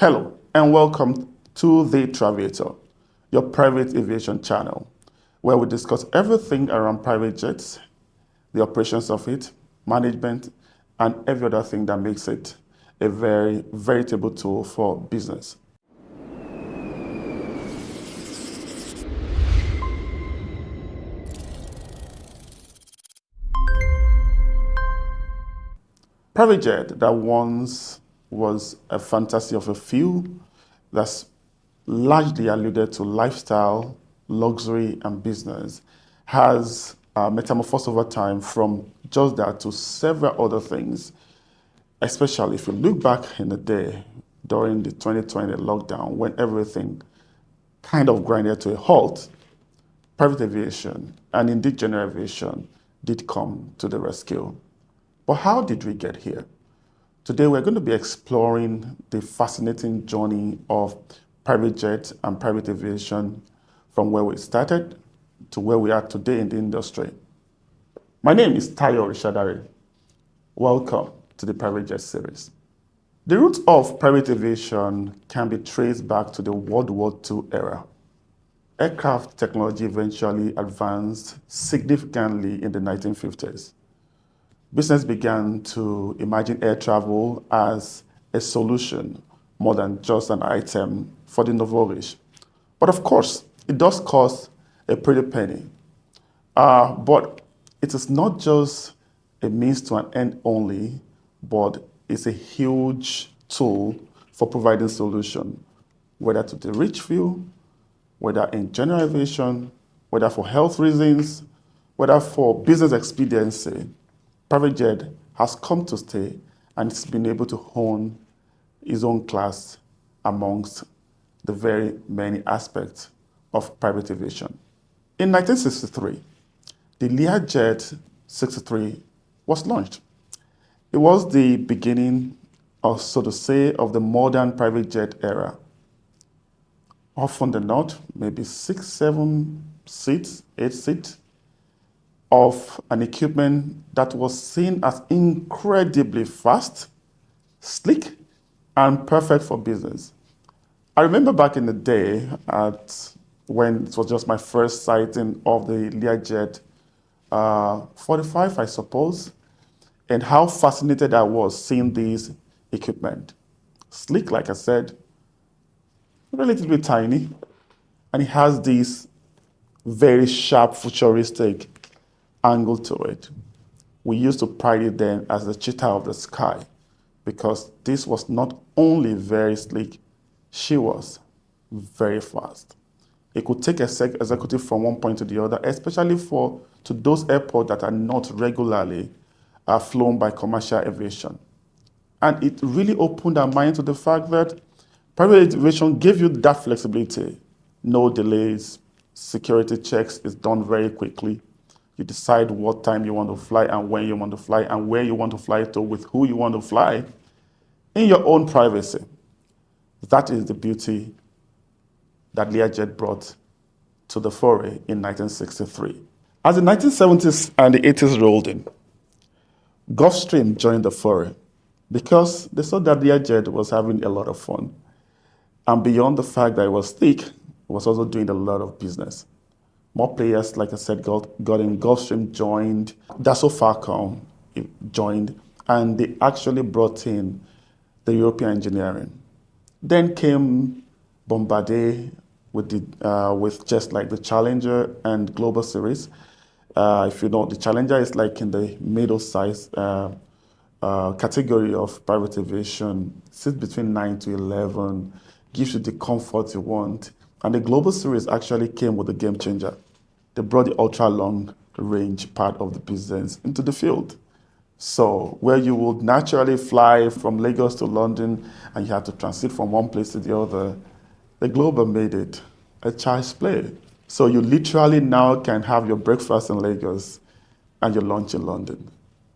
Hello and welcome to The Traviator, your private aviation channel, where we discuss everything around private jets, the operations of it, management, and every other thing that makes it a very veritable tool for business. Private jet that once was a fantasy of a few, that's largely alluded to lifestyle, luxury, and business, has metamorphosed over time from just that to several other things, especially if you look back in the day during the 2020 lockdown when everything kind of grinded to a halt. Private aviation and indeed general aviation did come to the rescue. But how did we get here? Today we're going to be exploring the fascinating journey of private jet and private aviation from where we started to where we are today in the industry. My name is Tayo Rishadare. Welcome to the Private Jet series. The roots of private aviation can be traced back to the World War II era. Aircraft technology eventually advanced significantly in the 1950s. Business began to imagine air travel as a solution more than just an item for the nouveau riche. But of course, it does cost a pretty penny. But it is not just a means to an end only, but it's a huge tool for providing solution, whether to the rich few, whether in general aviation, whether for health reasons, whether for business expediency. Private jet has come to stay and it's been able to hone its own class amongst the very many aspects of private aviation. In 1963, the Learjet 63 was launched. It was the beginning of, so to say, of the modern private jet era. Often than not, maybe 6, 7 seats, 8 seats, of an equipment that was seen as incredibly fast, slick, and perfect for business. I remember back in the day when it was just my first sighting of the Learjet 45, I suppose, and how fascinated I was seeing these equipment. Slick, like I said, relatively tiny, and it has this very sharp, futuristic angle to it. We used to pride it then as the cheetah of the sky because this was not only very sleek, she was very fast. It could take an executive from one point to the other, especially to those airports that are not regularly flown by commercial aviation. And it really opened our mind to the fact that private aviation gave you that flexibility. No delays, security checks is done very quickly. You decide what time you want to fly and when you want to fly and where you want to fly to with who you want to fly in your own privacy. That is the beauty that Learjet brought to the foray in 1963. As the 1970s and the 80s rolled in, Gulfstream joined the foray because they saw that Learjet was having a lot of fun. And beyond the fact that it was thick, it was also doing a lot of business. More players, like I said, got in. Gulfstream joined, Dassault Falcon joined, and they actually brought in the European engineering. Then came Bombardier with just like the Challenger and Global Series. If you know, the Challenger is like in the middle size category of private aviation, sits between 9 to 11, gives you the comfort you want. And the Global Series actually came with a game changer. They brought the ultra long range part of the business into the field. So where you would naturally fly from Lagos to London and you have to transit from one place to the other, the Global made it a child's play. So you literally now can have your breakfast in Lagos and your lunch in London.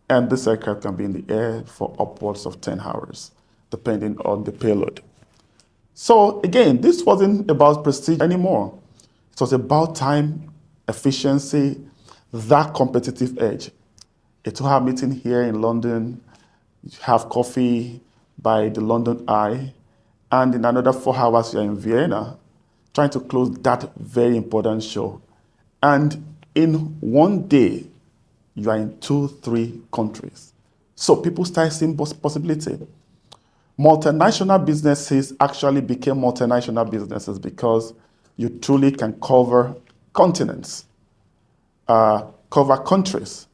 And this aircraft can be in the air for upwards of 10 hours, depending on the payload. So again, this wasn't about prestige anymore. It was about time, efficiency, that competitive edge. A 2-hour meeting here in London, you have coffee by the London Eye, and in another 4 hours you're in Vienna trying to close that very important show. And in one day, you are in 2, 3 countries. So people start seeing possibility. Multinational businesses actually became multinational businesses because you truly can cover continents, cover countries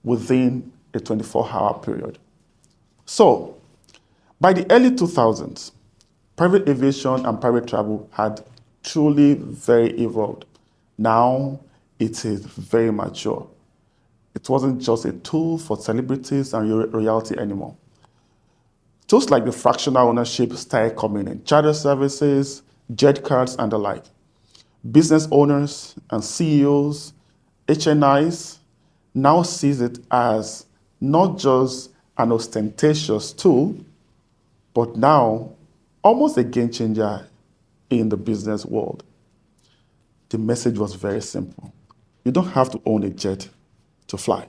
within a 24-hour period. So by the early 2000s, private aviation and private travel had truly very evolved. Now it is very mature. It wasn't just a tool for celebrities and royalty anymore. Tools like the fractional ownership started coming in, charter services, jet cards, and the like. Business owners and CEOs, HNIs, now sees it as not just an ostentatious tool, but now almost a game changer in the business world. The message was very simple. You don't have to own a jet to fly,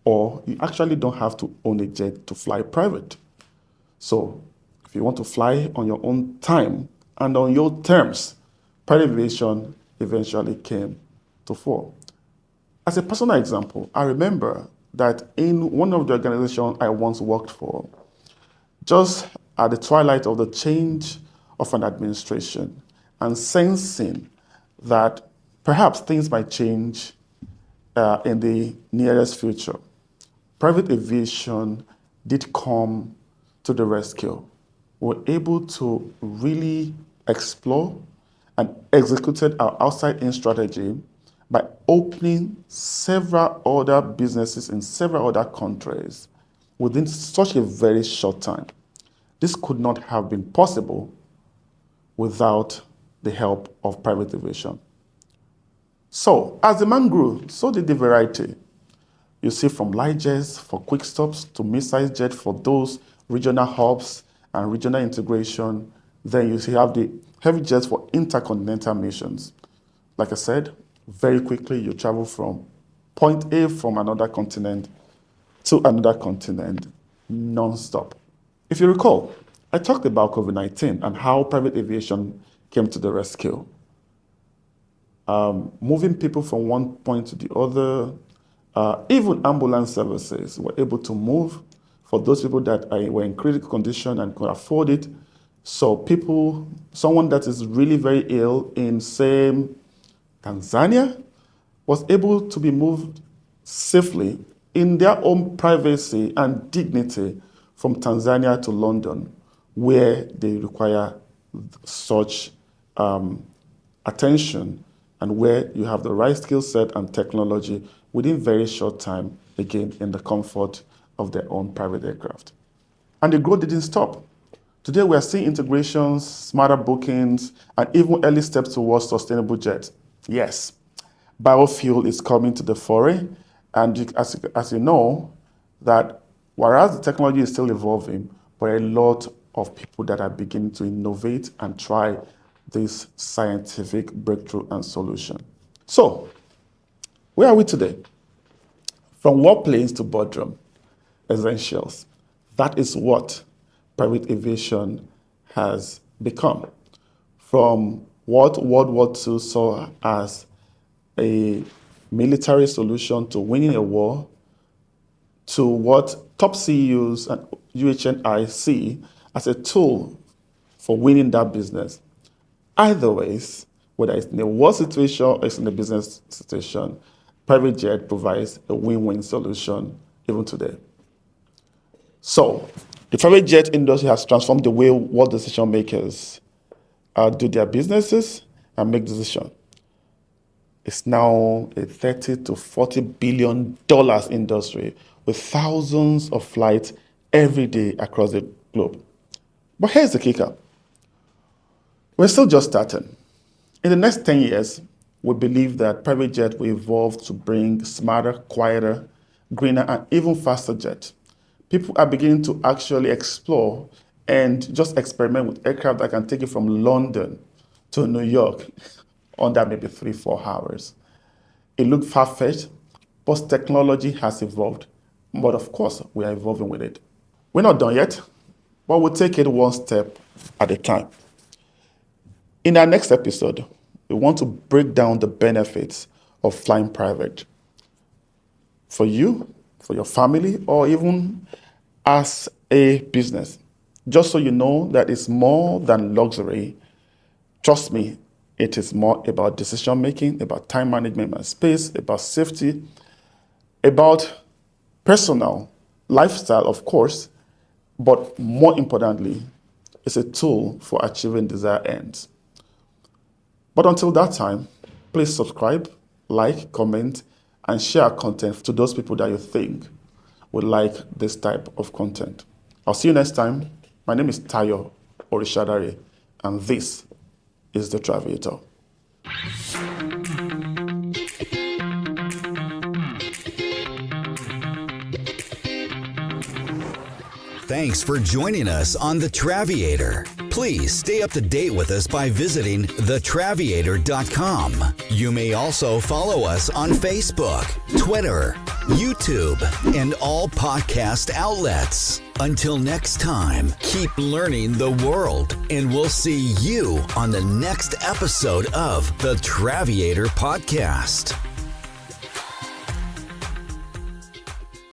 or you actually don't have to own a jet to fly private. So if you want to fly on your own time and on your terms, private aviation eventually came to fore. As a personal example, I remember that in one of the organizations I once worked for, just at the twilight of the change of an administration and sensing that perhaps things might change in the nearest future, private aviation did come to the rescue. We were able to really explore and executed our outside-in strategy by opening several other businesses in several other countries within such a very short time. This could not have been possible without the help of private aviation. So, as demand grew, so did the variety. You see from light jets for quick stops to mid-sized jet for those regional hubs and regional integration. Then you have the heavy jets for intercontinental missions. Like I said, very quickly you travel from point A from another continent to another continent non-stop. If you recall, I talked about COVID-19 and how private aviation came to the rescue. Moving people from one point to the other, even ambulance services were able to move for those people that were in critical condition and could afford it. So someone that is really very ill in, say, Tanzania, was able to be moved safely in their own privacy and dignity from Tanzania to London, where they require such attention and where you have the right skill set and technology within very short time, again, in the comfort of their own private aircraft. And the growth didn't stop. Today, we are seeing integrations, smarter bookings, and even early steps towards sustainable jets. Yes, biofuel is coming to the fore, and as you know, that whereas the technology is still evolving, but a lot of people that are beginning to innovate and try this scientific breakthrough and solution. So, where are we today? From warplanes to boardroom essentials. That is what private aviation has become. From what World War II saw as a military solution to winning a war, to what top CEOs and UHNI see as a tool for winning that business. Either ways, whether it's in a war situation or it's in a business situation, private jet provides a win-win solution even today. So, the private jet industry has transformed the way world decision makers do their businesses and make decisions. It's now a $30 to $40 billion industry with thousands of flights every day across the globe. But here's the kicker. We're still just starting. In the next 10 years, we believe that private jet will evolve to bring smarter, quieter, greener, and even faster jets. People are beginning to actually explore and just experiment with aircraft that can take you from London to New York under maybe 3-4 hours. It looked far-fetched, but technology has evolved. But of course, we are evolving with it. We're not done yet. but we'll take it one step at a time. In our next episode, we want to break down the benefits of flying private for you, for your family, or even as a business. Just so you know that it's more than luxury. Trust me, it is more about decision making, about time management and space, about safety, about personal lifestyle, of course, but more importantly, it's a tool for achieving desired ends. But until that time, please subscribe, like, comment, and share content to those people that you think would like this type of content. I'll see you next time. My name is Tayo Orishadare, and this is The Traviator. Thanks for joining us on The Traviator. Please stay up to date with us by visiting thetraviator.com. You may also follow us on Facebook, Twitter, YouTube, and all podcast outlets. Until next time, keep learning the world, and we'll see you on the next episode of The Traviator Podcast.